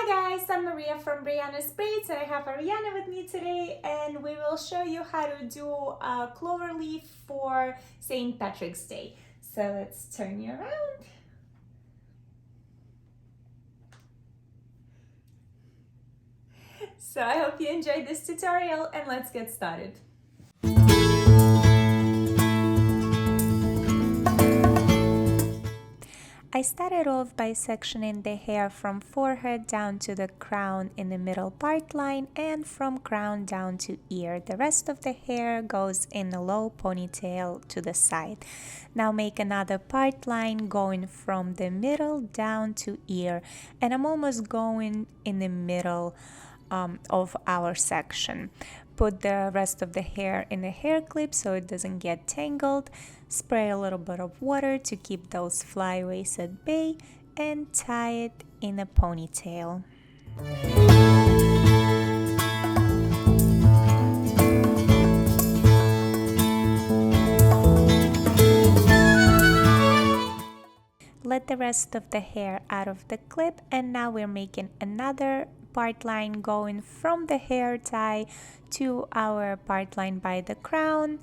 guys, I'm Maria from Brianna's Braids and I have Ariana with me today and we will show you how to do a clover leaf for St. Patrick's Day. So let's turn you around. So I hope you enjoyed this tutorial and let's get started. I started off by sectioning the hair from forehead down to the crown in the middle part line and from crown down to ear. The rest of the hair goes in a low ponytail to the side. Now make another part line going from the middle down to ear, and I'm almost going in the middle of our section. Put the rest of the hair in a hair clip so it doesn't get tangled. Spray a little bit of water to keep those flyaways at bay and tie it in a ponytail. Let the rest of the hair out of the clip, and now we're making another part line going from the hair tie to our part line by the crown,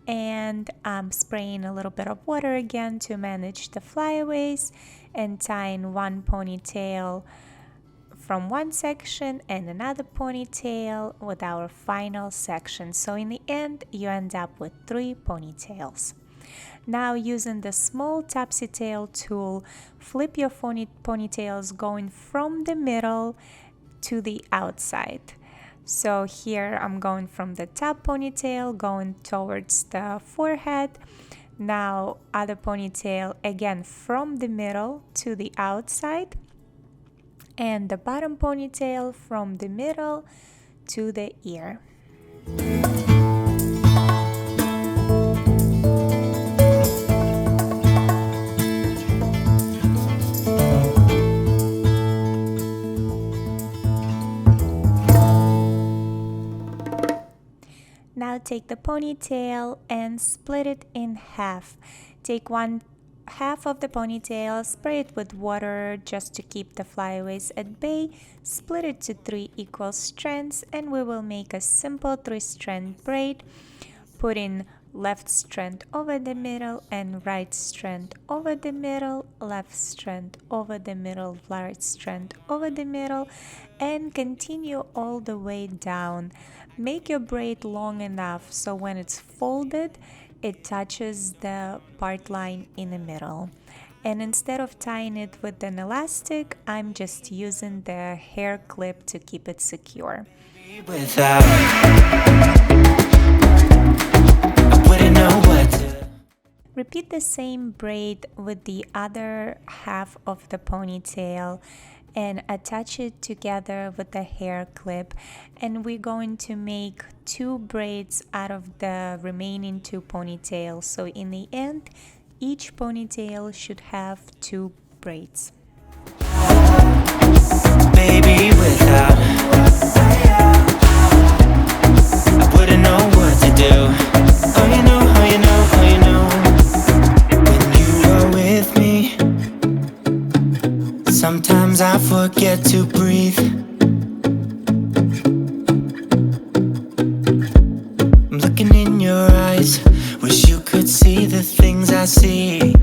and I'm spraying a little bit of water again to manage the flyaways and tying one ponytail from one section and another ponytail with our final section. So in the end you end up with 3 ponytails. Now using the small topsy tail tool, flip your ponytails going from the middle to the outside. So here I'm going from the top ponytail going towards the forehead. Now other ponytail again from the middle to the outside, and the bottom ponytail from the middle to the ear. Now take the ponytail and split it in half. Take one half of the ponytail, spray it with water just to keep the flyaways at bay, split it to 3 equal strands, and we will make a simple 3-strand braid. Put in left strand over the middle and right strand over the middle, left strand over the middle, right strand over the middle, and continue all the way down. Make your braid long enough so when it's folded it touches the part line in the middle. And instead of tying it with an elastic, I'm just using the hair clip to keep it secure. Repeat the same braid with the other half of the ponytail and attach it together with the hair clip, and we're going to make 2 braids out of the remaining 2 ponytails. So in the end each ponytail should have 2 braids. Baby, without I wouldn't know what to do. Oh, you know, oh, you know, oh, you know, when you are with me sometimes I forget to breathe. I'm looking in your eyes, wish you could see the things I see.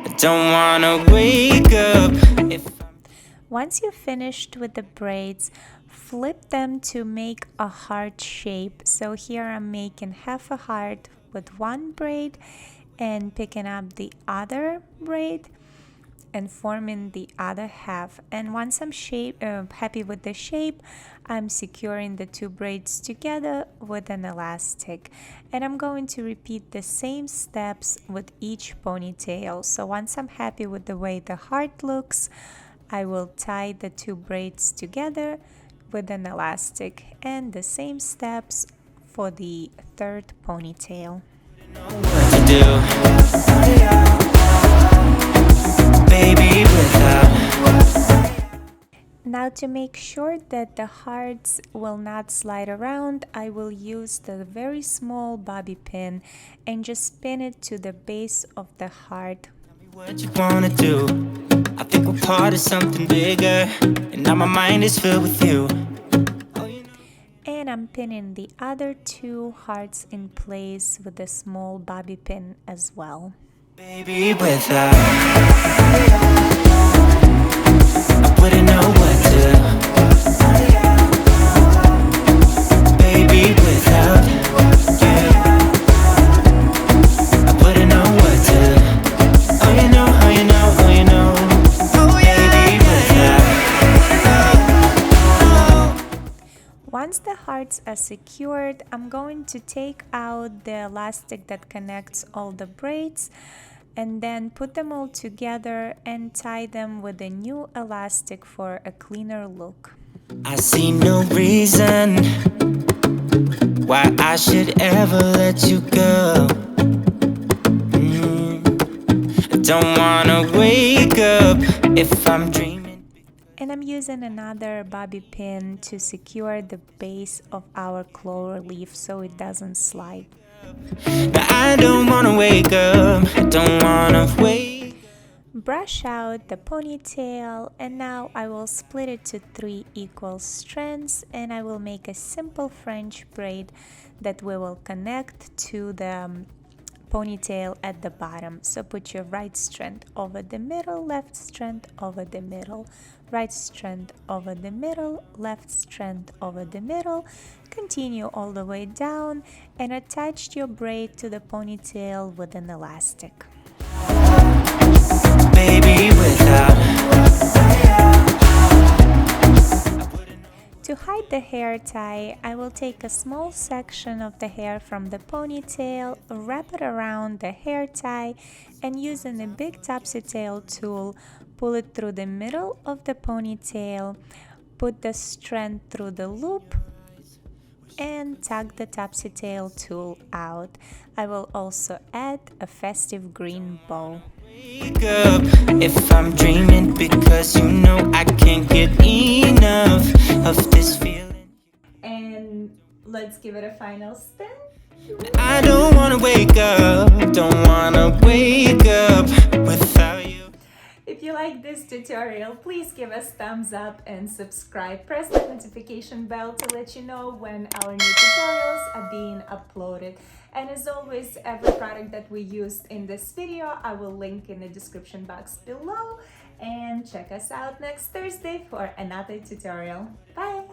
I don't wanna wake up. Once you're finished with the braids, flip them to make a heart shape. So here I'm making half a heart with one braid and picking up the other braid and forming the other half. And once I'm happy with the shape, I'm securing the 2 braids together with an elastic, and I'm going to repeat the same steps with each ponytail. So once I'm happy with the way the heart looks, I will tie the 2 braids together with an elastic, and the same steps for the 3rd ponytail. Now to make sure that the hearts will not slide around, I will use the very small bobby pin and just pin it to the base of the heart. What you wanna do? I think we'll part of something bigger, and now my mind is filled with you. And I'm pinning the other two hearts in place with a small bobby pin as well. Baby, without I wouldn't know what to. Baby, without you, I wouldn't know what to. Oh, you know, oh, you know, oh, you know. Baby, without. Once the hearts are secured, I'm going to take out the elastic that connects all the braids and then put them all together and tie them with a new elastic for a cleaner look. I see no reason why I should ever let you go. I don't wanna wake up if I'm dreaming. And I'm using another bobby pin to secure the base of our clover leaf so it doesn't slide. Now I don't wanna wake up, I don't wanna wake. Brush out the ponytail, and now I will split it to 3 equal strands, and I will make a simple French braid that we will connect to the ponytail at the bottom. So put your right strand over the middle, left strand over the middle, right strand over the middle, left strand over the middle. Continue all the way down and attach your braid to the ponytail with an elastic. Baby, without. To hide the hair tie, I will take a small section of the hair from the ponytail, wrap it around the hair tie, and using a big topsy tail tool, pull it through the middle of the ponytail, put the strand through the loop, and tug the topsy tail tool out. I will also add a festive green bow. Wake up if I'm dreaming, because you know I can't get enough of this feeling. And let's give it a final spin. I don't wanna wake up, don't wanna wake up without you. If you like this tutorial, please give us thumbs up and subscribe. Press the notification bell to let you know when our new tutorials are being uploaded. And as always, every product that we used in this video, I will link in the description box below. And check us out next Thursday for another tutorial. Bye!